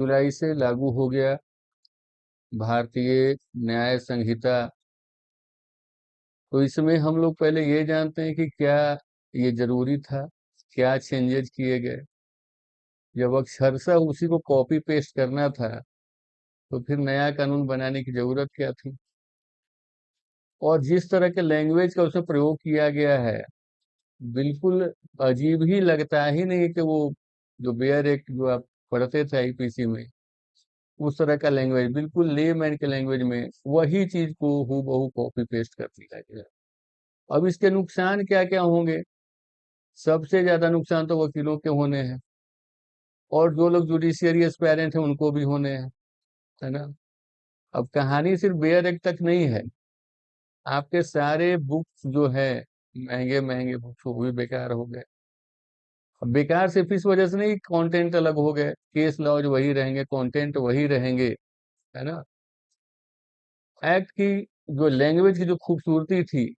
जुलाई से लागू हो गया भारतीय न्याय संहिता। तो इसमें हम लोग पहले ये जानते हैं कि क्या ये जरूरी था, क्या चेंजेस किए गए। जब अक्षरशः उसी को कॉपी पेस्ट करना था तो फिर नया कानून बनाने की जरूरत क्या थी। और जिस तरह के लैंग्वेज का उसमें प्रयोग किया गया है, बिल्कुल अजीब ही लगता ही नहीं कि वो जो बेयर एक्ट जो आप पढ़ते थे आईपीसी में, उस तरह का लैंग्वेज बिल्कुल लेमैन के लैंग्वेज में वही चीज को हूबहू कॉपी पेस्ट कर दिया गया। अब इसके नुकसान क्या क्या होंगे? सबसे ज्यादा नुकसान तो वकीलों के होने हैं, और जो लोग जुडिशियरी एस्पायरेंट हैं उनको भी होने हैं, है ना। अब कहानी सिर्फ बेयर एक्ट तक नहीं है, आपके सारे बुक्स जो है, महंगे महंगे बुक्स वो भी बेकार हो गए। अब बेकार सिर्फ इस वजह से नहीं, कंटेंट अलग हो गए, केस लॉज वही रहेंगे, कंटेंट वही रहेंगे, है ना। एक्ट की जो लैंग्वेज की जो खूबसूरती थी,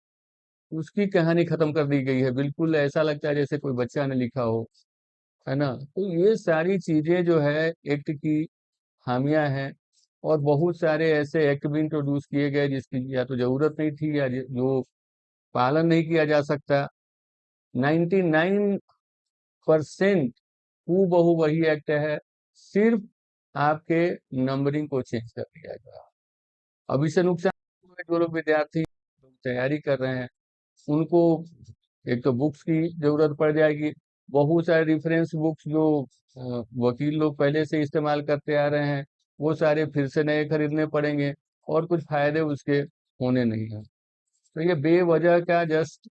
उसकी कहानी खत्म कर दी गई है। बिल्कुल ऐसा लगता है जैसे कोई बच्चा ने लिखा हो, है ना। तो ये सारी चीजें जो है एक्ट की खामियां हैं। और बहुत सारे ऐसे एक्ट भी इंट्रोड्यूस किए गए जिसकी या तो जरूरत नहीं थी या जो पालन नहीं किया जा सकता। 99% हूबहू वही एक्ट है, सिर्फ आपके नंबरिंग को चेंज कर दिया गया। अब इससे नुकसान जो लोग विद्यार्थी तैयारी कर रहे हैं उनको एक तो बुक्स की जरूरत पड़ जाएगी। बहुत सारे रेफरेंस बुक्स जो वकील लोग पहले से इस्तेमाल करते आ रहे हैं, वो सारे फिर से नए खरीदने पड़ेंगे, और कुछ फायदे उसके होने नहीं हैं। तो ये बेवजह का जस्ट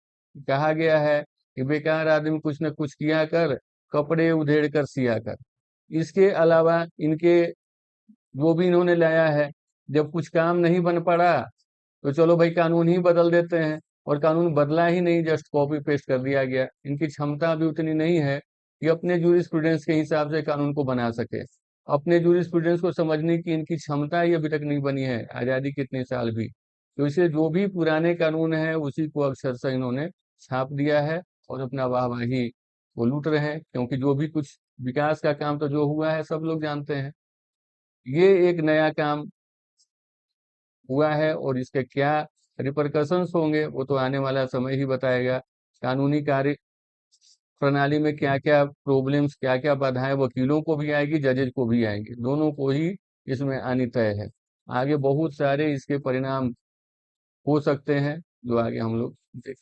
कहा गया है कि बेकार आदमी कुछ न कुछ किया कर, कपड़े उधेड़ कर सिया कर। इसके अलावा इनके जो भी इन्होंने लाया है, जब कुछ काम नहीं बन पड़ा तो चलो भाई कानून ही बदल देते हैं, और कानून बदला ही नहीं, जस्ट कॉपी पेस्ट कर दिया गया। इनकी क्षमता भी उतनी नहीं है कि अपने जूरिस्प्रूडेंस के हिसाब से कानून को बना सके। अपने जूरिस्प्रूडेंस को समझने की इनकी क्षमता ही अभी तक नहीं बनी है, आजादी के इतने साल भी। तो इसलिए जो भी पुराने कानून है उसी को अक्षरशः इन्होंने छाप दिया है, और अपना वाहवाही वो लूट रहे हैं, क्योंकि जो भी कुछ विकास का काम तो जो हुआ है सब लोग जानते हैं। ये एक नया काम हुआ है, और इसके क्या रिपरकशंस होंगे वो तो आने वाला समय ही बताएगा। कानूनी कार्य प्रणाली में क्या क्या प्रॉब्लम्स, क्या क्या बाधाएं वकीलों को भी आएगी, जजेज को भी आएंगी, दोनों को ही इसमें आनी तय है। आगे बहुत सारे इसके परिणाम हो सकते हैं जो आगे हम लोग देख